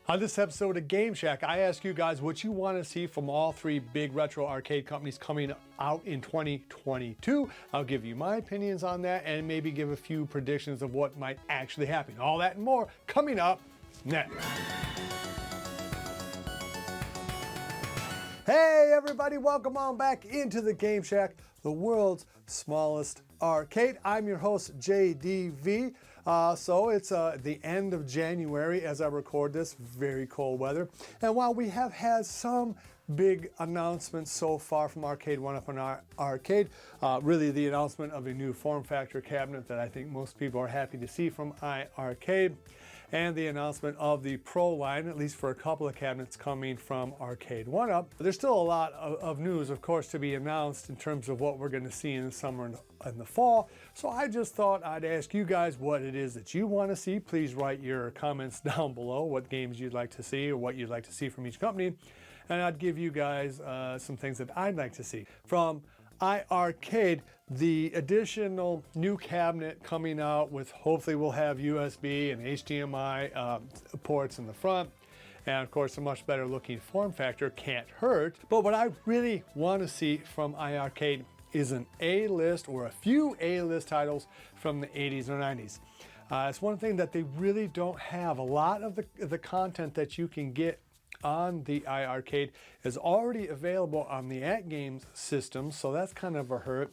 On this episode of Game Shack, I ask you guys what you want to see from all three big retro arcade companies coming out in 2022. I'll give you my opinions on that and maybe give a few predictions of what might actually happen. All that and more coming up next. Hey everybody, welcome on back into the Game Shack, the world's smallest arcade. I'm your host, JDV. So it's the end of January as I record this, very cold weather. And while we have had some big announcements so far from Arcade1up and iArcade, really the announcement of a new form factor cabinet that I think most people are happy to see from iArcade, and the announcement of the Pro line, at least for a couple of cabinets coming from Arcade1up. There's still a lot of news, of course, to be announced in terms of what we're going to see in the summer and the fall. So I just thought I'd ask you guys what it is that you want to see. Please write your comments down below, what games you'd like to see or what you'd like to see from each company. And I'd give you guys some things that I'd like to see. From iArcade, the additional new cabinet coming out with, hopefully we'll have USB and HDMI ports in the front. And of course, a much better looking form factor can't hurt. But what I really want to see from iArcade is an A-list or a few A-list titles from the 80s or 90s. It's one thing that they really don't have. A lot of the content that you can get on the iArcade is already available on the AtGames system, so that's kind of a hurt.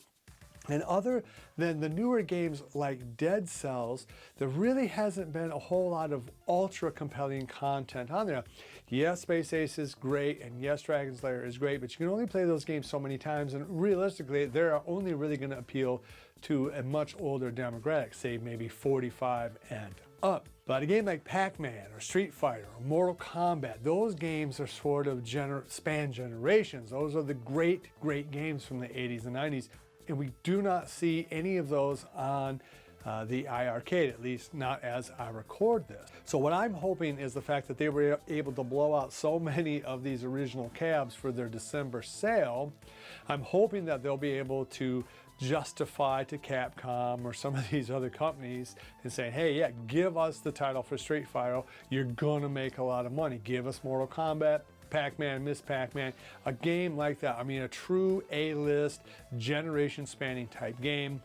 And other than the newer games like Dead Cells, there really hasn't been a whole lot of ultra compelling content on there. Yes, Space Ace is great, and yes, Dragon's Lair is great, but you can only play those games so many times, and realistically, they're only really going to appeal to a much older demographic, say maybe 45 and up. But a game like Pac-Man or Street Fighter or Mortal Kombat, those games are sort of span generations. Those are the great games from the 80s and 90s. And we do not see any of those on the iArcade, at least not as I record this. So what I'm hoping is the fact that they were able to blow out so many of these original cabs for their December sale. I'm hoping that they'll be able to justify to Capcom or some of these other companies and say, hey, yeah, give us the title for Street Fighter. You're gonna make a lot of money. Give us Mortal Kombat, Pac-Man, Miss Pac-Man, a game like that. I mean, a true A-list, generation-spanning type game.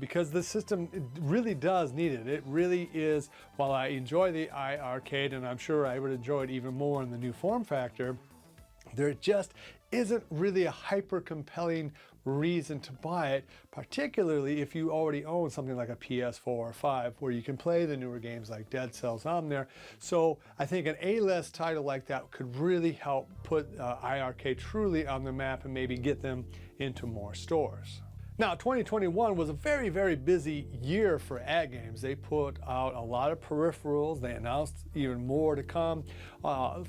Because the system really does need it. It really is, while I enjoy the iArcade, and I'm sure I would enjoy it even more in the new form factor, there just isn't really a hyper compelling reason to buy it, particularly if you already own something like a PS4 or 5 where you can play the newer games like Dead Cells on there. So I think an A-list title like that could really help put iArcade truly on the map and maybe get them into more stores. Now, 2021 was a very busy year for AtGames. They put out a lot of peripherals. They announced even more to come.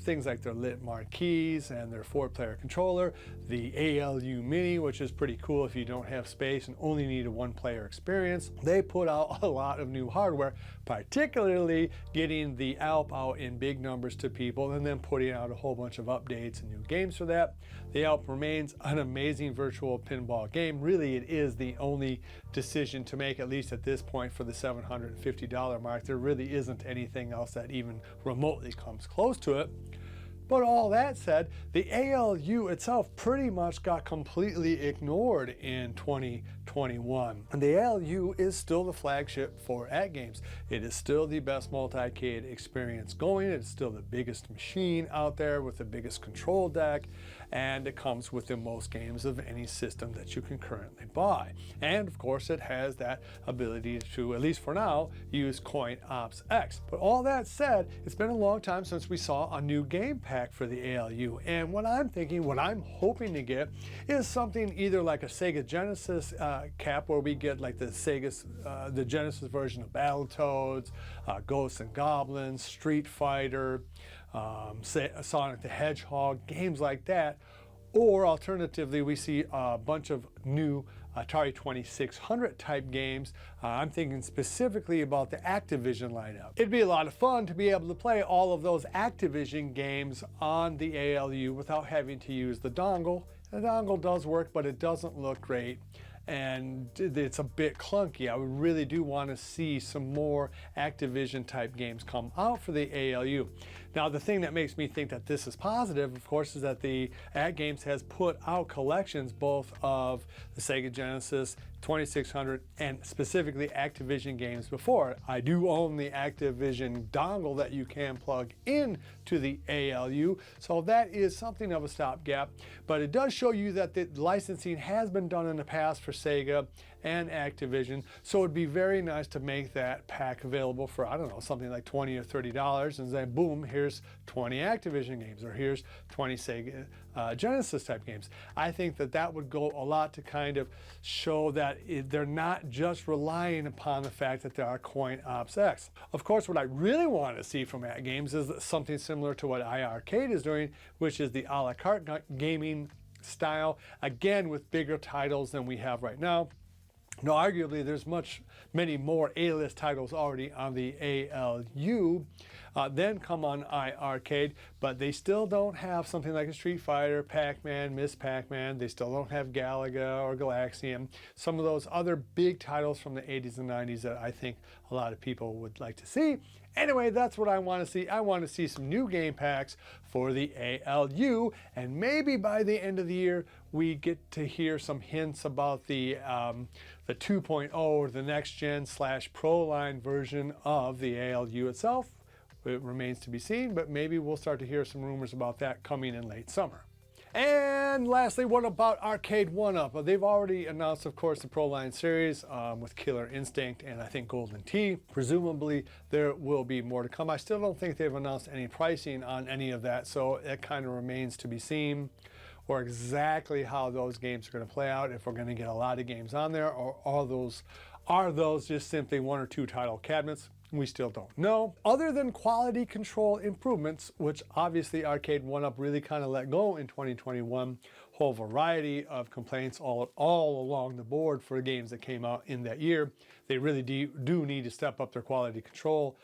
Things like their lit marquees and their 4-player controller, the ALU Mini, which is pretty cool if you don't have space and only need a 1-player experience. They put out a lot of new hardware, particularly getting the ALP out in big numbers to people and then putting out a whole bunch of updates and new games for that. The ALP remains an amazing virtual pinball game. Really, it is the only decision to make, at least at this point, for the $750 mark. There really isn't anything else that even remotely comes close to it. But all that said, the ALU itself pretty much got completely ignored in 2021. And the ALU is still the flagship for AtGames. It is still the best multi-arcade experience going. It's still the biggest machine out there with the biggest control deck, and it comes with the most games of any system that you can currently buy. And of course, it has that ability to, at least for now, use Coin Ops X. But all that said, it's been a long time since we saw a new game pack for the ALU, and what I'm thinking, what I'm hoping to get is something either like a Sega Genesis cap, where we get like the Genesis version of Battletoads, Ghosts and Goblins, Street Fighter, Sonic the Hedgehog, games like that. Or alternatively, we see a bunch of new Atari 2600 type games. I'm thinking specifically about the Activision lineup. It'd be a lot of fun to be able to play all of those Activision games on the ALU without having to use the dongle. The dongle does work, but it doesn't look great. and it's a bit clunky. I really do want to see some more Activision type games come out for the ALU. Now, the thing that makes me think that this is positive, of course, is that the AtGames has put out collections both of the Sega Genesis 2600 and specifically Activision games before. I do own the Activision dongle that you can plug in to the ALU, so that is something of a stopgap, but it does show you that the licensing has been done in the past for Sega and Activision, so it'd be very nice to make that pack available for, I don't know, something like $20 or $30, and then boom, here's 20 Activision games, or here's 20 Sega Genesis type games. I think that that would go a lot to kind of show that they're not just relying upon the fact that there are coin ops X. Of course, what I really want to see from AtGames is something similar to what iArcade is doing, which is the a la carte gaming style, again with bigger titles than we have right now. Now, arguably, there's many more A-list titles already on the ALU then come on iArcade, but they still don't have something like a Street Fighter, Pac-Man, Miss Pac-Man. They still don't have Galaga or Galaxian. Some of those other big titles from the 80s and 90s that I think a lot of people would like to see. Anyway, that's what I want to see. I want to see some new game packs for the ALU, and maybe by the end of the year we get to hear some hints about the 2.0 or the next gen / pro line version of the ALU itself. It remains to be seen, but maybe we'll start to hear some rumors about that coming in late summer. And lastly, what about Arcade1up? They've already announced, of course, the Pro Line series with Killer Instinct and I think Golden Tee. Presumably, there will be more to come. I still don't think they've announced any pricing on any of that, so it kind of remains to be seen, or exactly how those games are going to play out, if we're going to get a lot of games on there, or are those just simply 1 or 2 title cabinets. We still don't know. Other than quality control improvements, which obviously Arcade1up really kind of let go in 2021, whole variety of complaints all along the board for games that came out in that year. They really do need to step up their quality control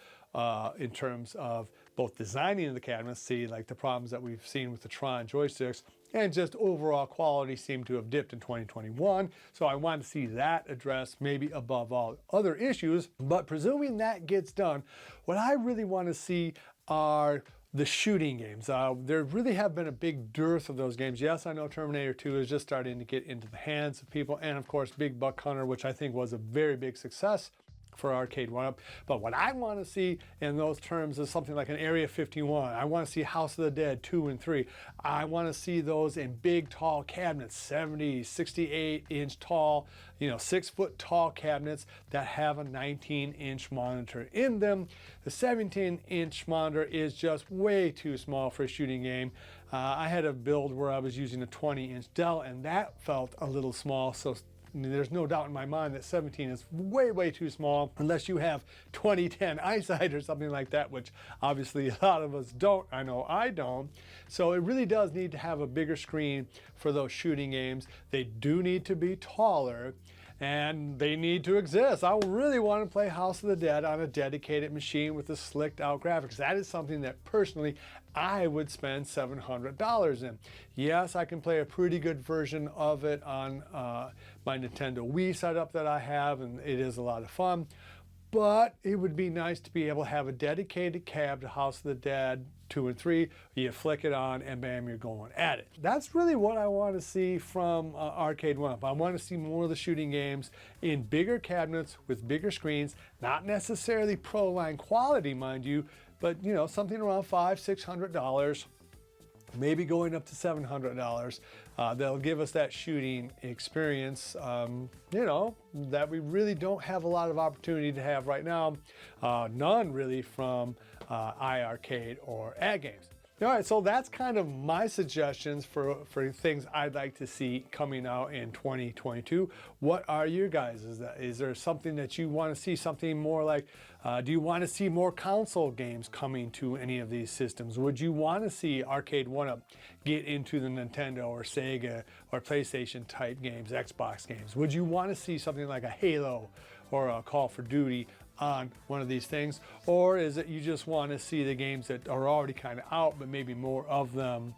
in terms of both designing the cabinets, see like the problems that we've seen with the Tron joysticks, and just overall quality seemed to have dipped in 2021. So I want to see that addressed, maybe above all other issues. But presuming that gets done, what I really want to see are the shooting games. There really have been a big dearth of those games. Yes, I know Terminator 2 is just starting to get into the hands of people, and of course Big Buck Hunter, which I think was a very big success for Arcade1up. But what I want to see in those terms is something like an Area 51. I want to see House of the Dead 2 and 3. I want to see those in big, tall cabinets, 70, 68-inch tall, 6-foot tall cabinets that have a 19-inch monitor in them. The 17-inch monitor is just way too small for a shooting game. I had a build where I was using a 20-inch Dell, and that felt a little small. So there's no doubt in my mind that 17 is way too small unless you have 20/10 eyesight or something like that, which obviously a lot of us don't. I know I don't. So it really does need to have a bigger screen for those shooting games. They do need to be taller, and they need to exist. I really want to play House of the Dead on a dedicated machine with the slicked out graphics. That is something that personally I would spend $700 in. Yes, I can play a pretty good version of it on my Nintendo Wii setup that I have, and it is a lot of fun. But it would be nice to be able to have a dedicated cab to House of the Dead 2 and 3. You flick it on and bam, you're going at it. That's really what I want to see from Arcade1up. I want to see more of the shooting games in bigger cabinets with bigger screens, not necessarily pro line quality, mind you, but something around $500–600. Maybe going up to $700. They'll give us that shooting experience, that we really don't have a lot of opportunity to have right now. None really from iArcade or AtGames. All right, so that's kind of my suggestions for things I'd like to see coming out in 2022. What are your guys'? Is there something that you want to see, something more like, do you want to see more console games coming to any of these systems? Would you want to see Arcade1up get into the Nintendo or Sega or PlayStation type games, Xbox games? Would you want to see something like a Halo or a Call of Duty on one of these things? Or is it you just want to see the games that are already kind of out, but maybe more of them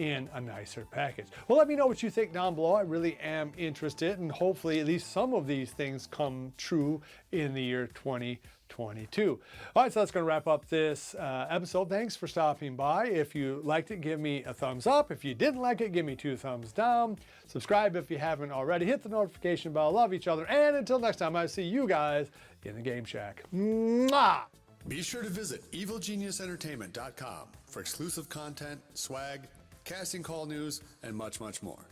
in a nicer package. Well, let me know what you think down below. I really am interested, and hopefully at least some of these things come true in the year 2022. All right, so that's going to wrap up this episode. Thanks for stopping by. If you liked it, give me a thumbs up. If you didn't like it, give me 2 thumbs down. Subscribe if you haven't already. Hit the notification bell. Love each other. And until next time, I'll see you guys in the Game Shack. Mwah! Be sure to visit evilgeniusentertainment.com for exclusive content, swag, casting call news, and much, much more.